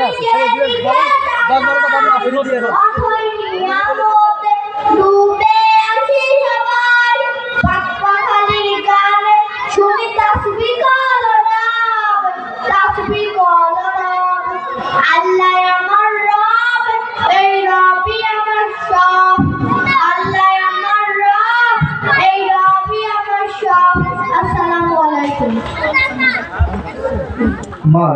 লেখা আছে সবাই দিয়ে বলেন 10-12টা বাবু আপনি দিয়ে দেন ডুবে আছি সবাই পাকপাখালির গানে শুনি তাসবিহ কলরব তাসবিহ কলরব আল্লাহ আমার রব এই রবই আমার সব আল্লাহ আমার রব এই রবই আমার সব আসসালামু আলাইকুম মার